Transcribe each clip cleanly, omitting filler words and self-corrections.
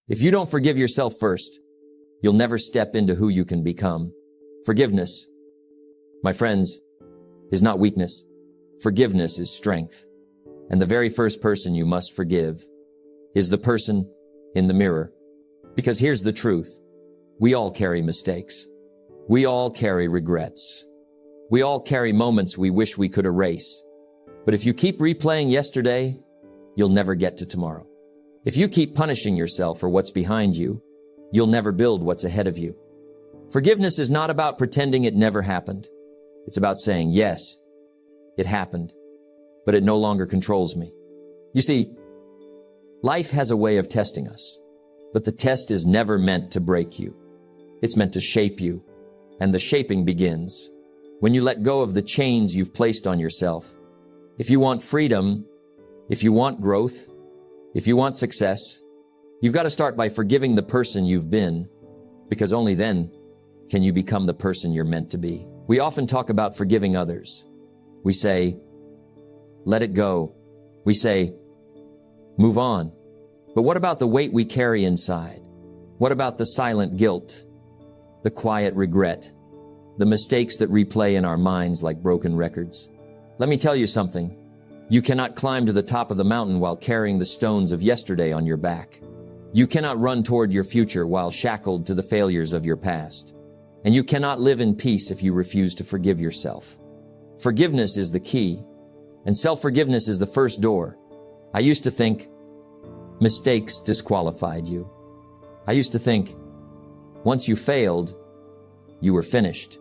If you don't forgive yourself first, you'll never step into who you can become. Forgiveness, my friends, is not weakness. Forgiveness is strength. And the very first person you must forgive is the person in the mirror. Because here's the truth. We all carry mistakes. We all carry regrets. We all carry moments we wish we could erase. But if you keep replaying yesterday, you'll never get to tomorrow. If you keep punishing yourself for what's behind you, you'll never build what's ahead of you. Forgiveness is not about pretending it never happened. It's about saying, yes, it happened, but it no longer controls me. You see, life has a way of testing us, but the test is never meant to break you. It's meant to shape you, and the shaping begins when you let go of the chains you've placed on yourself. If you want freedom, if you want growth, if you want success, you've got to start by forgiving the person you've been, because only then can you become the person you're meant to be. We often talk about forgiving others. We say, let it go. We say, move on. But what about the weight we carry inside? What about the silent guilt, the quiet regret, the mistakes that replay in our minds like broken records? Let me tell you something. You cannot climb to the top of the mountain while carrying the stones of yesterday on your back. You cannot run toward your future while shackled to the failures of your past. And you cannot live in peace if you refuse to forgive yourself. Forgiveness is the key, and self-forgiveness is the first door. I used to think mistakes disqualified you. I used to think once you failed, you were finished.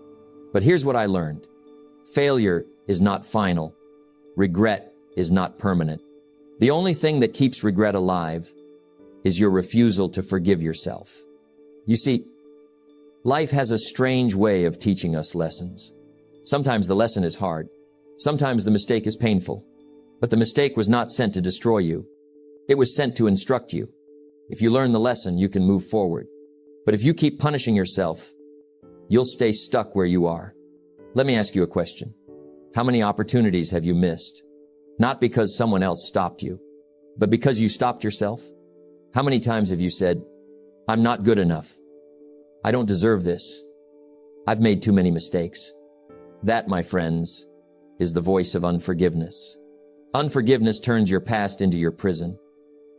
But here's what I learned. Failure is not final. Regret is not permanent. The only thing that keeps regret alive is your refusal to forgive yourself. You see, life has a strange way of teaching us lessons. Sometimes the lesson is hard. Sometimes the mistake is painful. But the mistake was not sent to destroy you. It was sent to instruct you. If you learn the lesson, you can move forward. But if you keep punishing yourself, you'll stay stuck where you are. Let me ask you a question. How many opportunities have you missed? Not because someone else stopped you, but because you stopped yourself? How many times have you said, I'm not good enough. I don't deserve this. I've made too many mistakes. That, my friends, is the voice of unforgiveness. Unforgiveness turns your past into your prison.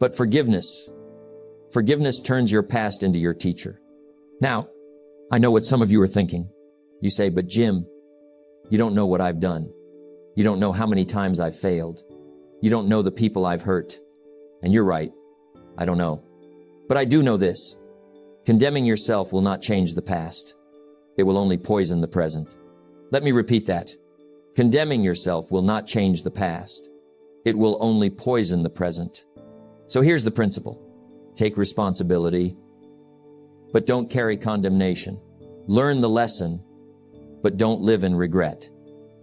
But forgiveness turns your past into your teacher. Now, I know what some of you are thinking. You say, but Jim, you don't know what I've done. You don't know how many times I've failed. You don't know the people I've hurt. And you're right. I don't know. But I do know this. Condemning yourself will not change the past. It will only poison the present. Let me repeat that. Condemning yourself will not change the past. It will only poison the present. So here's the principle. Take responsibility, but don't carry condemnation. Learn the lesson, but don't live in regret.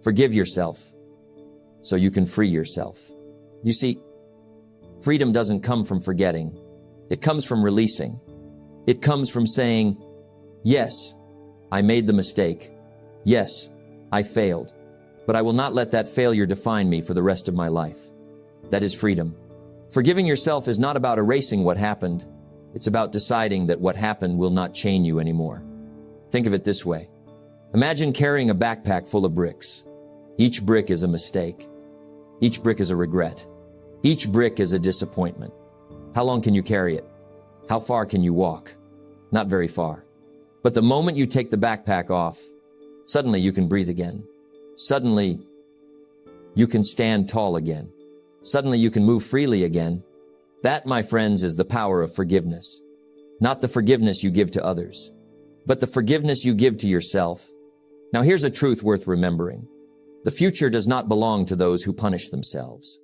Forgive yourself so you can free yourself. You see, freedom doesn't come from forgetting. It comes from releasing. It comes from saying, yes, I made the mistake. Yes, I failed, but I will not let that failure define me for the rest of my life. That is freedom. Forgiving yourself is not about erasing what happened. It's about deciding that what happened will not chain you anymore. Think of it this way. Imagine carrying a backpack full of bricks. Each brick is a mistake. Each brick is a regret. Each brick is a disappointment. How long can you carry it? How far can you walk? Not very far. But the moment you take the backpack off, suddenly you can breathe again. Suddenly, you can stand tall again. Suddenly you can move freely again. That, my friends, is the power of forgiveness. Not the forgiveness you give to others, but the forgiveness you give to yourself. Now here's a truth worth remembering. The future does not belong to those who punish themselves.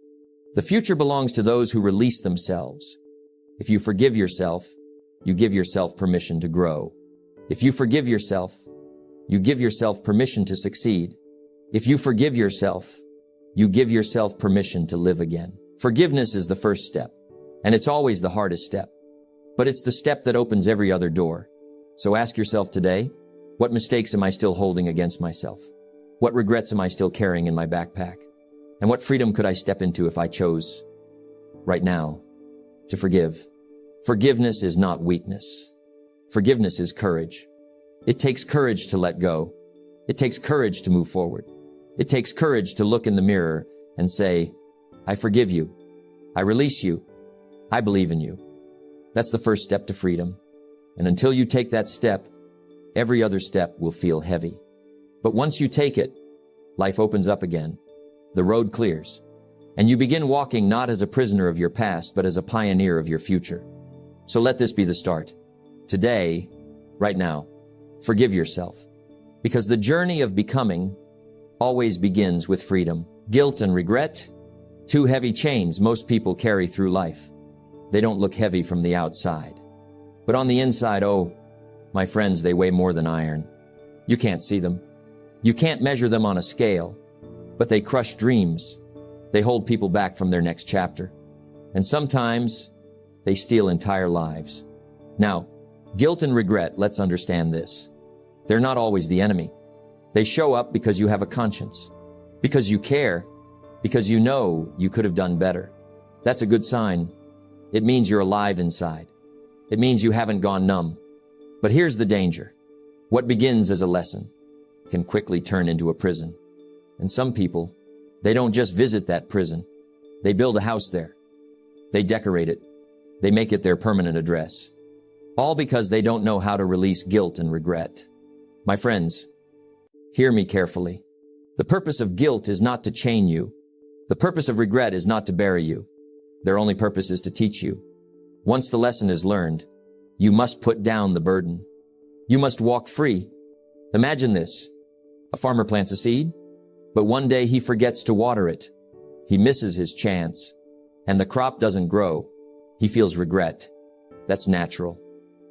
The future belongs to those who release themselves. If you forgive yourself, you give yourself permission to grow. If you forgive yourself, you give yourself permission to succeed. If you forgive yourself, you give yourself permission to live again. Forgiveness is the first step, and it's always the hardest step. But it's the step that opens every other door. So ask yourself today, what mistakes am I still holding against myself? What regrets am I still carrying in my backpack? And what freedom could I step into if I chose right now to forgive. Forgiveness is not weakness. Forgiveness is courage. It takes courage to let go. It takes courage to move forward. It takes courage to look in the mirror and say, I forgive you. I release you. I believe in you. That's the first step to freedom. And until you take that step, every other step will feel heavy. But once you take it, life opens up again. The road clears. And you begin walking not as a prisoner of your past, but as a pioneer of your future. So let this be the start. Today, right now, forgive yourself. Because the journey of becoming always begins with freedom. Guilt and regret, two heavy chains most people carry through life. They don't look heavy from the outside. But on the inside, oh, my friends, they weigh more than iron. You can't see them. You can't measure them on a scale, but they crush dreams. They hold people back from their next chapter. And sometimes they steal entire lives. Now, guilt and regret, let's understand this. They're not always the enemy. They show up because you have a conscience, because you care, because you know you could have done better. That's a good sign. It means you're alive inside. It means you haven't gone numb. But here's the danger. What begins as a lesson can quickly turn into a prison. And some people, they don't just visit that prison. They build a house there. They decorate it. They make it their permanent address. All because they don't know how to release guilt and regret. My friends, hear me carefully. The purpose of guilt is not to chain you. The purpose of regret is not to bury you. Their only purpose is to teach you. Once the lesson is learned, you must put down the burden. You must walk free. Imagine this. A farmer plants a seed, but one day he forgets to water it. He misses his chance, and the crop doesn't grow. He feels regret. That's natural.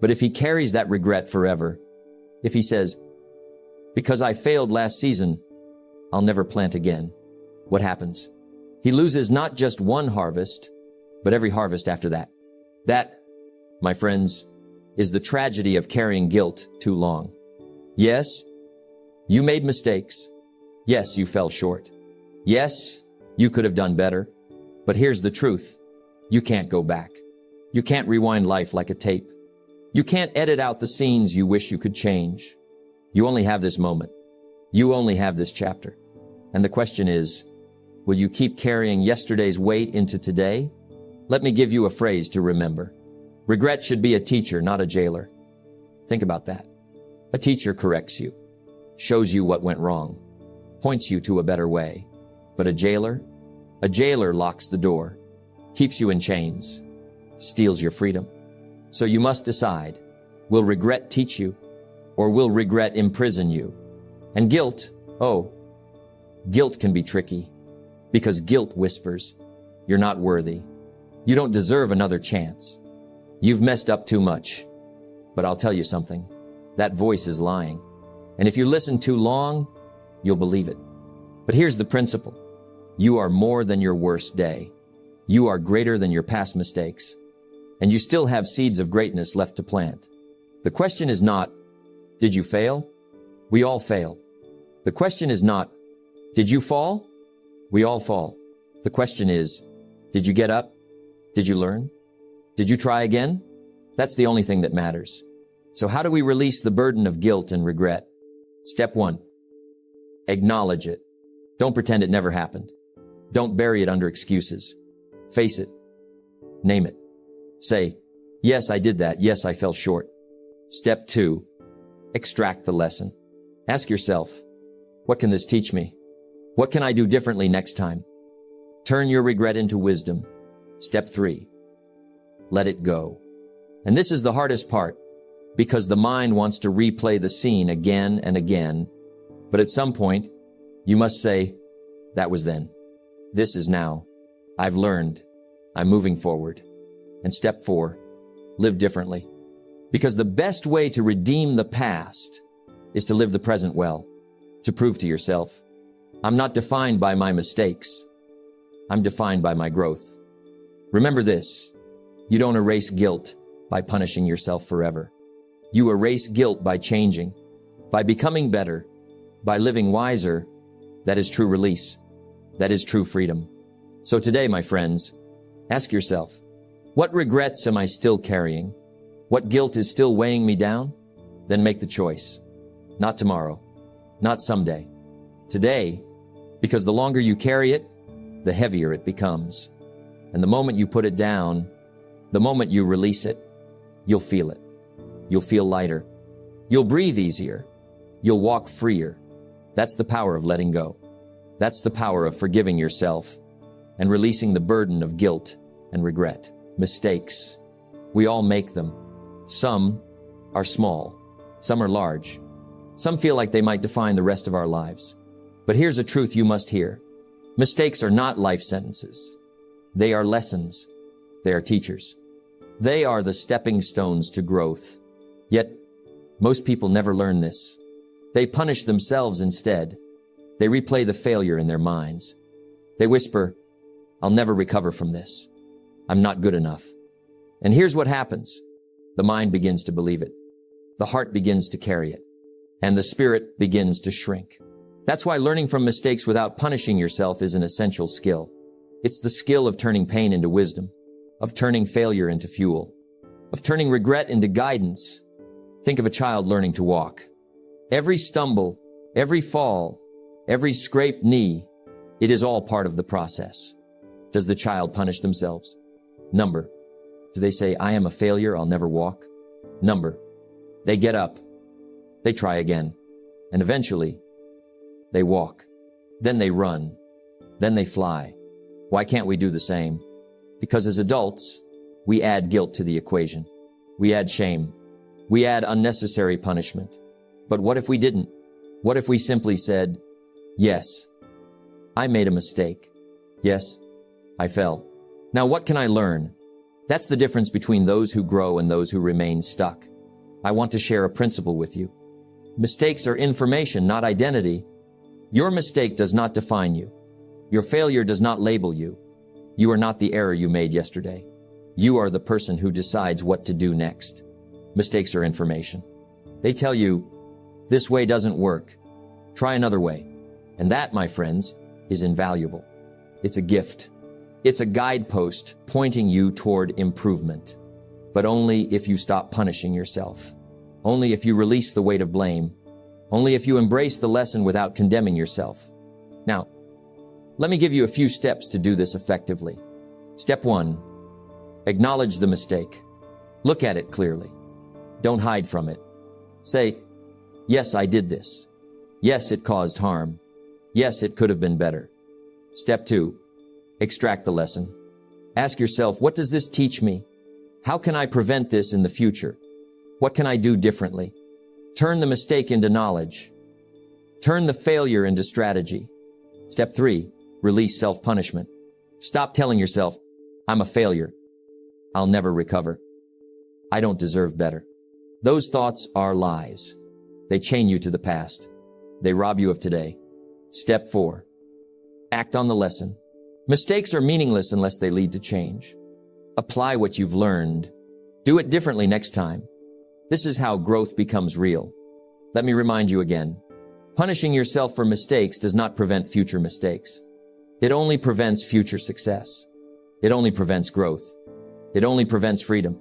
But if he carries that regret forever, if he says, because I failed last season, I'll never plant again, what happens? He loses not just one harvest, but every harvest after that. That, my friends, is the tragedy of carrying guilt too long. Yes, you made mistakes. Yes, you fell short. Yes, you could have done better. But here's the truth. You can't go back. You can't rewind life like a tape. You can't edit out the scenes you wish you could change. You only have this moment. You only have this chapter. And the question is, will you keep carrying yesterday's weight into today? Let me give you a phrase to remember. Regret should be a teacher, not a jailer. Think about that. A teacher corrects you, shows you what went wrong, points you to a better way. But a jailer locks the door, keeps you in chains, steals your freedom. So you must decide, will regret teach you, or will regret imprison you? And guilt, guilt can be tricky, because guilt whispers, you're not worthy. You don't deserve another chance. You've messed up too much. But I'll tell you something, that voice is lying. And if you listen too long, you'll believe it. But here's the principle. You are more than your worst day. You are greater than your past mistakes. And you still have seeds of greatness left to plant. The question is not, did you fail? We all fail. The question is not, did you fall? We all fall. The question is, did you get up? Did you learn? Did you try again? That's the only thing that matters. So how do we release the burden of guilt and regret? Step 1. Acknowledge it. Don't pretend it never happened. Don't bury it under excuses. Face it. Name it. Say, yes, I did that. Yes, I fell short. Step 2. Extract the lesson. Ask yourself, what can this teach me? What can I do differently next time? Turn your regret into wisdom. Step 3. Let it go. And this is the hardest part, because the mind wants to replay the scene again and again. But at some point, you must say, that was then. This is now. I've learned. I'm moving forward. And step 4, live differently. Because the best way to redeem the past is to live the present well, to prove to yourself, I'm not defined by my mistakes. I'm defined by my growth. Remember this, you don't erase guilt by punishing yourself forever. You erase guilt by changing, by becoming better, by living wiser. That is true release. That is true freedom. So today, my friends, ask yourself, What regrets am I still carrying? What guilt is still weighing me down? Then make the choice. Not tomorrow, not someday. Today, because the longer you carry it, the heavier it becomes. And the moment you put it down, the moment you release it, you'll feel it. You'll feel lighter. You'll breathe easier. You'll walk freer. That's the power of letting go. That's the power of forgiving yourself and releasing the burden of guilt and regret. Mistakes. We all make them. Some are small. Some are large. Some feel like they might define the rest of our lives. But here's a truth you must hear. Mistakes are not life sentences. They are lessons. They are teachers. They are the stepping stones to growth. Yet, most people never learn this. They punish themselves instead. They replay the failure in their minds. They whisper, "I'll never recover from this. I'm not good enough." And here's what happens. The mind begins to believe it. The heart begins to carry it. And the spirit begins to shrink. That's why learning from mistakes without punishing yourself is an essential skill. It's the skill of turning pain into wisdom, of turning failure into fuel, of turning regret into guidance. Think of a child learning to walk. Every stumble, every fall, every scraped knee, it is all part of the process. Does the child punish themselves? Number. Do they say, "I am a failure, I'll never walk"? Number. They get up. They try again. And eventually, they walk. Then they run. Then they fly. Why can't we do the same? Because as adults, we add guilt to the equation. We add shame. We add unnecessary punishment. But what if we didn't? What if we simply said, "Yes, I made a mistake. Yes, I fell. Now what can I learn?" That's the difference between those who grow and those who remain stuck. I want to share a principle with you. Mistakes are information, not identity. Your mistake does not define you. Your failure does not label you. You are not the error you made yesterday. You are the person who decides what to do next. Mistakes are information. They tell you, this way doesn't work. Try another way. And that, my friends, is invaluable. It's a gift. It's a guidepost pointing you toward improvement. But only if you stop punishing yourself. Only if you release the weight of blame. Only if you embrace the lesson without condemning yourself. Now, let me give you a few steps to do this effectively. Step 1. Acknowledge the mistake. Look at it clearly. Don't hide from it. Say, "Yes, I did this. Yes, it caused harm. Yes, it could have been better." Step 2. Extract the lesson. Ask yourself, what does this teach me? How can I prevent this in the future? What can I do differently? Turn the mistake into knowledge. Turn the failure into strategy. Step 3. Release self-punishment. Stop telling yourself, "I'm a failure. I'll never recover. I don't deserve better." Those thoughts are lies. They chain you to the past. They rob you of today. Step 4. Act on the lesson. Mistakes are meaningless unless they lead to change. Apply what you've learned. Do it differently next time. This is how growth becomes real. Let me remind you again. Punishing yourself for mistakes does not prevent future mistakes. It only prevents future success. It only prevents growth. It only prevents freedom.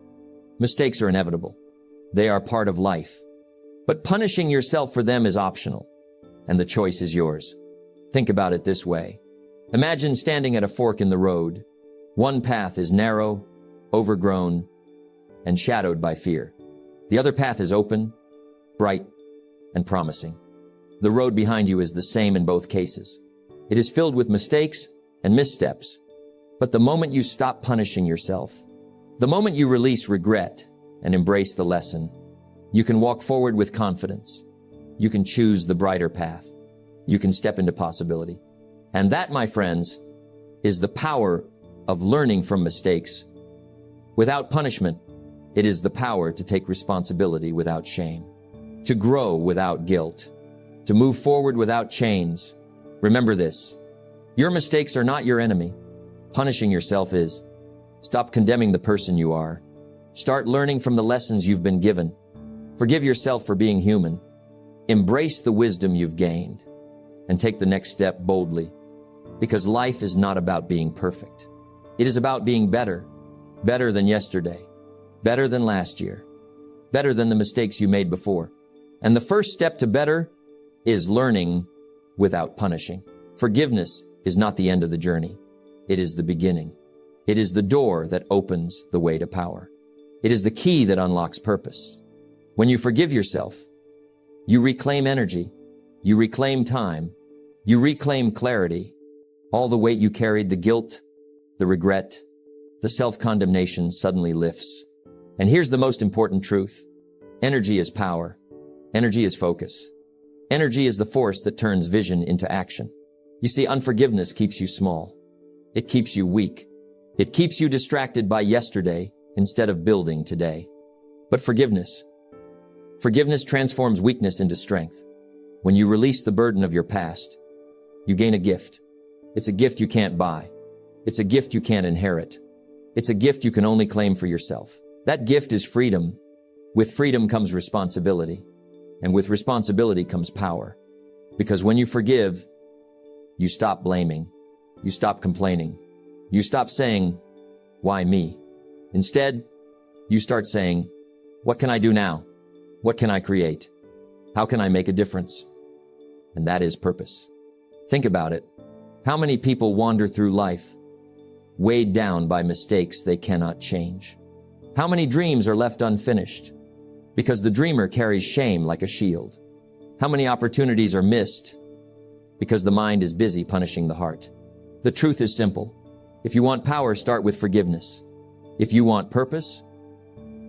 Mistakes are inevitable. They are part of life. But punishing yourself for them is optional, and the choice is yours. Think about it this way. Imagine standing at a fork in the road. One path is narrow, overgrown, and shadowed by fear. The other path is open, bright, and promising. The road behind you is the same in both cases. It is filled with mistakes and missteps. But the moment you stop punishing yourself, the moment you release regret and embrace the lesson, you can walk forward with confidence. You can choose the brighter path. You can step into possibility. And that, my friends, is the power of learning from mistakes. Without punishment, it is the power to take responsibility without shame, to grow without guilt, to move forward without chains. Remember this. Your mistakes are not your enemy. Punishing yourself is. Stop condemning the person you are. Start learning from the lessons you've been given. Forgive yourself for being human. Embrace the wisdom you've gained and take the next step boldly, because life is not about being perfect. It is about being better, better than yesterday, better than last year, better than the mistakes you made before. And the first step to better is learning without punishing. Forgiveness is not the end of the journey. It is the beginning. It is the door that opens the way to power. It is the key that unlocks purpose. When you forgive yourself, you reclaim energy, you reclaim time, you reclaim clarity. All the weight you carried, the guilt, the regret, the self-condemnation suddenly lifts. And here's the most important truth. Energy is power. Energy is focus. Energy is the force that turns vision into action. You see, unforgiveness keeps you small. It keeps you weak. It keeps you distracted by yesterday instead of building today. But forgiveness transforms weakness into strength. When you release the burden of your past, you gain a gift. It's a gift you can't buy. It's a gift you can't inherit. It's a gift you can only claim for yourself. That gift is freedom. With freedom comes responsibility. And with responsibility comes power. Because when you forgive, you stop blaming. You stop complaining. You stop saying, "Why me?" Instead, you start saying, "What can I do now? What can I create? How can I make a difference?" And that is purpose. Think about it. How many people wander through life weighed down by mistakes they cannot change? How many dreams are left unfinished because the dreamer carries shame like a shield? How many opportunities are missed because the mind is busy punishing the heart? The truth is simple. If you want power, start with forgiveness. If you want purpose,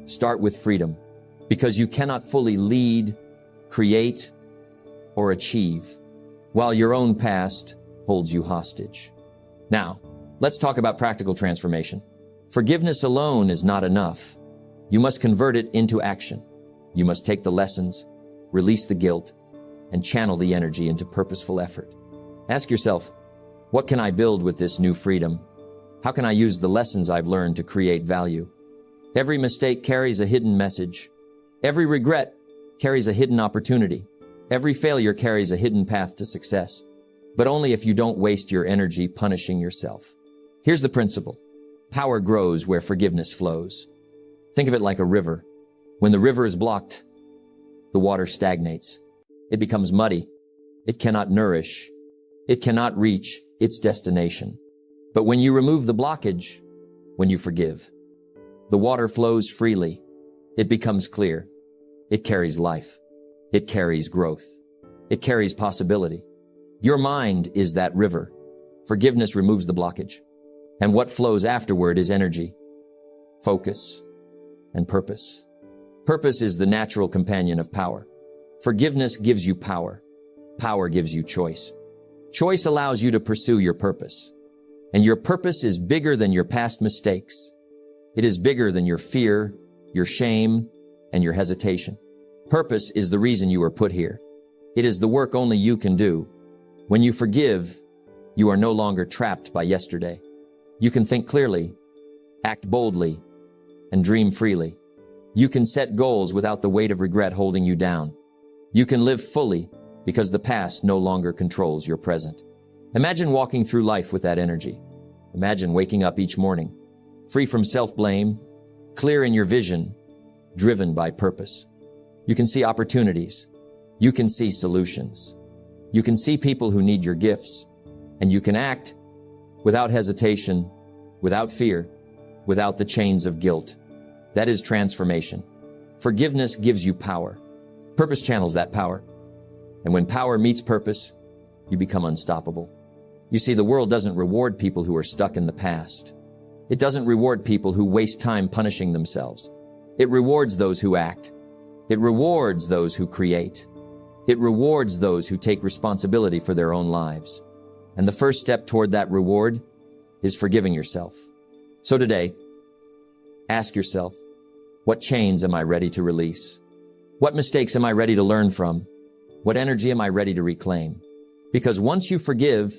start with freedom, because you cannot fully lead, create, or achieve while your own past holds you hostage. Now, let's talk about practical transformation. Forgiveness alone is not enough. You must convert it into action. You must take the lessons, release the guilt, and channel the energy into purposeful effort. Ask yourself, what can I build with this new freedom? How can I use the lessons I've learned to create value? Every mistake carries a hidden message. Every regret carries a hidden opportunity. Every failure carries a hidden path to success. But only if you don't waste your energy punishing yourself. Here's the principle. Power grows where forgiveness flows. Think of it like a river. When the river is blocked, the water stagnates. It becomes muddy. It cannot nourish. It cannot reach its destination. But when you remove the blockage, when you forgive, the water flows freely. It becomes clear. It carries life. It carries growth. It carries possibility. Your mind is that river. Forgiveness removes the blockage. And what flows afterward is energy, focus, and purpose. Purpose is the natural companion of power. Forgiveness gives you power. Power gives you choice. Choice allows you to pursue your purpose. And your purpose is bigger than your past mistakes. It is bigger than your fear, your shame, and your hesitation. Purpose is the reason you were put here. It is the work only you can do. When you forgive, you are no longer trapped by yesterday. You can think clearly, act boldly, and dream freely. You can set goals without the weight of regret holding you down. You can live fully because the past no longer controls your present. Imagine walking through life with that energy. Imagine waking up each morning, free from self-blame, clear in your vision, driven by purpose. You can see opportunities. You can see solutions. You can see people who need your gifts, and you can act without hesitation, without fear, without the chains of guilt. That is transformation. Forgiveness gives you power. Purpose channels that power. And when power meets purpose, you become unstoppable. You see, the world doesn't reward people who are stuck in the past. It doesn't reward people who waste time punishing themselves. It rewards those who act. It rewards those who create. It rewards those who take responsibility for their own lives. And the first step toward that reward is forgiving yourself. So today, ask yourself, what chains am I ready to release? What mistakes am I ready to learn from? What energy am I ready to reclaim? Because once you forgive,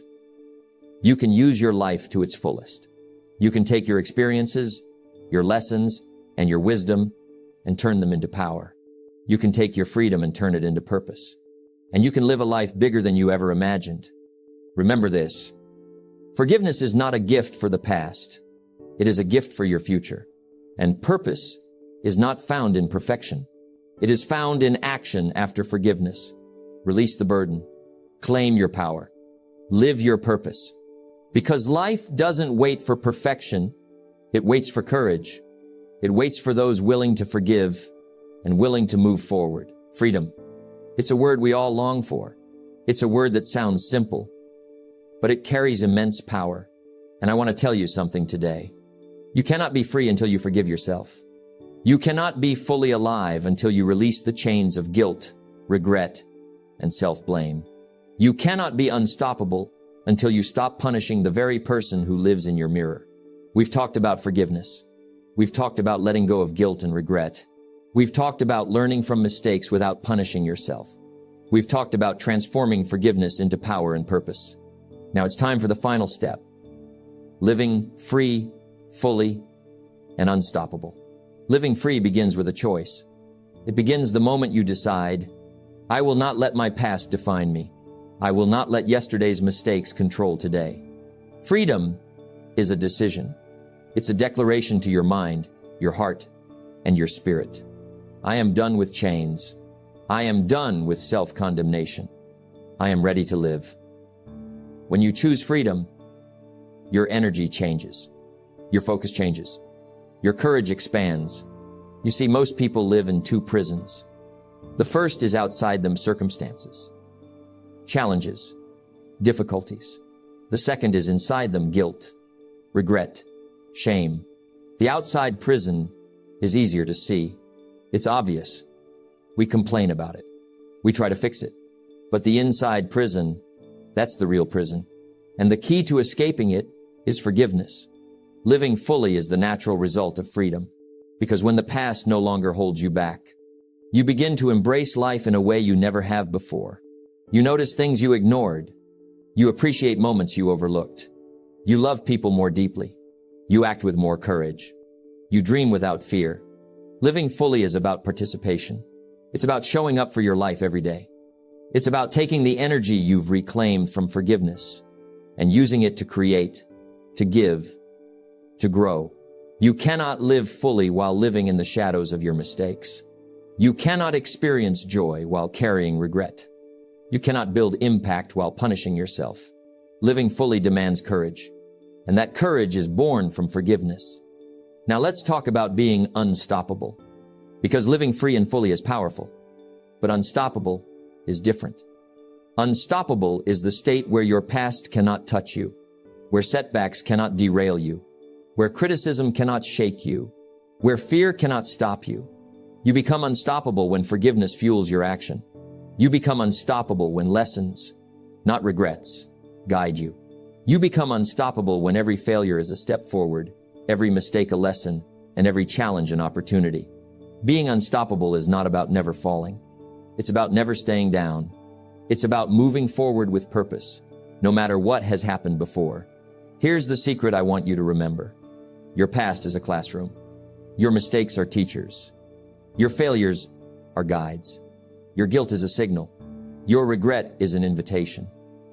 you can use your life to its fullest. You can take your experiences, your lessons, and your wisdom and turn them into power. You can take your freedom and turn it into purpose. And you can live a life bigger than you ever imagined. Remember this. Forgiveness is not a gift for the past. It is a gift for your future. And purpose is not found in perfection. It is found in action after forgiveness. Release the burden. Claim your power. Live your purpose. Because life doesn't wait for perfection. It waits for courage. It waits for those willing to forgive and willing to move forward. Freedom. It's a word we all long for. It's a word that sounds simple, but it carries immense power. And I want to tell you something today. You cannot be free until you forgive yourself. You cannot be fully alive until you release the chains of guilt, regret, and self-blame. You cannot be unstoppable until you stop punishing the very person who lives in your mirror. We've talked about forgiveness. We've talked about letting go of guilt and regret. We've talked about learning from mistakes without punishing yourself. We've talked about transforming forgiveness into power and purpose. Now it's time for the final step. Living free, fully, and unstoppable. Living free begins with a choice. It begins the moment you decide, I will not let my past define me. I will not let yesterday's mistakes control today. Freedom is a decision. It's a declaration to your mind, your heart, and your spirit. I am done with chains. I am done with self-condemnation. I am ready to live. When you choose freedom, your energy changes. Your focus changes. Your courage expands. You see, most people live in two prisons. The first is outside them circumstances, challenges, difficulties. The second is inside them guilt, regret, shame. The outside prison is easier to see. It's obvious. We complain about it. We try to fix it. But the inside prison, that's the real prison. And the key to escaping it is forgiveness. Living fully is the natural result of freedom. Because when the past no longer holds you back, you begin to embrace life in a way you never have before. You notice things you ignored. You appreciate moments you overlooked. You love people more deeply. You act with more courage. You dream without fear. Living fully is about participation. It's about showing up for your life every day. It's about taking the energy you've reclaimed from forgiveness and using it to create, to give, to grow. You cannot live fully while living in the shadows of your mistakes. You cannot experience joy while carrying regret. You cannot build impact while punishing yourself. Living fully demands courage, and that courage is born from forgiveness. Now let's talk about being unstoppable, because living free and fully is powerful, but unstoppable is different. Unstoppable is the state where your past cannot touch you, where setbacks cannot derail you, where criticism cannot shake you, where fear cannot stop you. You become unstoppable when forgiveness fuels your action. You become unstoppable when lessons, not regrets, guide you. You become unstoppable when every failure is a step forward, every mistake a lesson, and every challenge an opportunity. Being unstoppable is not about never falling. It's about never staying down. It's about moving forward with purpose, no matter what has happened before. Here's the secret I want you to remember. Your past is a classroom. Your mistakes are teachers. Your failures are guides. Your guilt is a signal. Your regret is an invitation.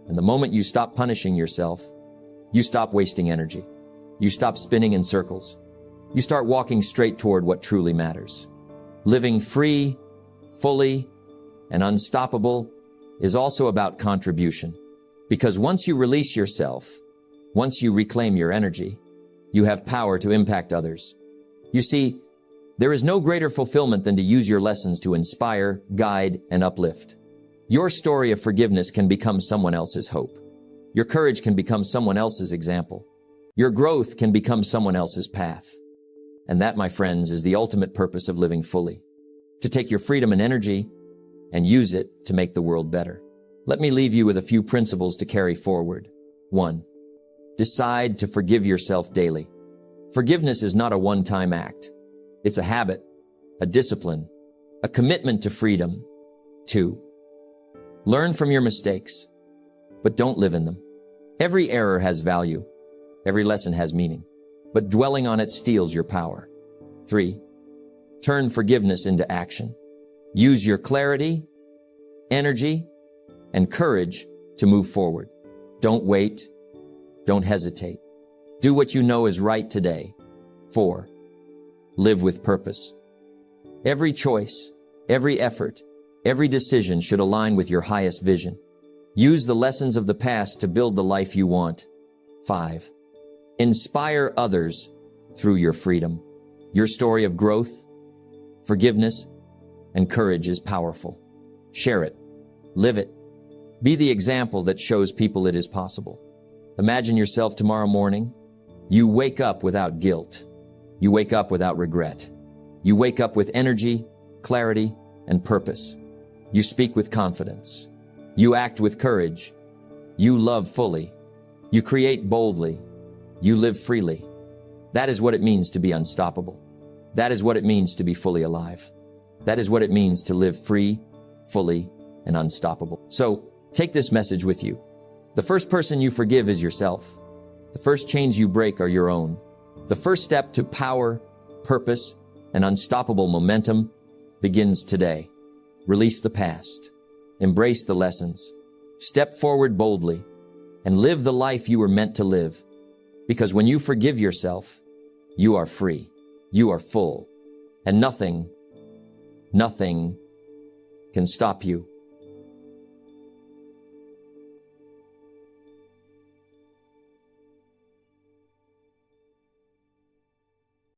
And the moment you stop punishing yourself, you stop wasting energy. You stop spinning in circles. You start walking straight toward what truly matters. Living free, fully, and unstoppable is also about contribution. Because once you release yourself, once you reclaim your energy, you have power to impact others. You see, there is no greater fulfillment than to use your lessons to inspire, guide, and uplift. Your story of forgiveness can become someone else's hope. Your courage can become someone else's example. Your growth can become someone else's path. And that, my friends, is the ultimate purpose of living fully. To take your freedom and energy and use it to make the world better. Let me leave you with a few principles to carry forward. 1. Decide to forgive yourself daily. Forgiveness is not a one-time act. It's a habit, a discipline, a commitment to freedom. 2. Learn from your mistakes, but don't live in them. Every error has value. Every lesson has meaning, but dwelling on it steals your power. 3. Turn forgiveness into action. Use your clarity, energy, and courage to move forward. Don't wait. Don't hesitate. Do what you know is right today. 4. Live with purpose. Every choice, every effort, every decision should align with your highest vision. Use the lessons of the past to build the life you want. 5. Inspire others through your freedom. Your story of growth, forgiveness, and courage is powerful. Share it. Live it. Be the example that shows people it is possible. Imagine yourself tomorrow morning. You wake up without guilt. You wake up without regret. You wake up with energy, clarity, and purpose. You speak with confidence. You act with courage. You love fully. You create boldly. You live freely. That is what it means to be unstoppable. That is what it means to be fully alive. That is what it means to live free, fully, and unstoppable. So, take this message with you. The first person you forgive is yourself. The first chains you break are your own. The first step to power, purpose, and unstoppable momentum begins today. Release the past. Embrace the lessons. Step forward boldly and live the life you were meant to live. Because when you forgive yourself, you are free. You are full. And nothing can stop you.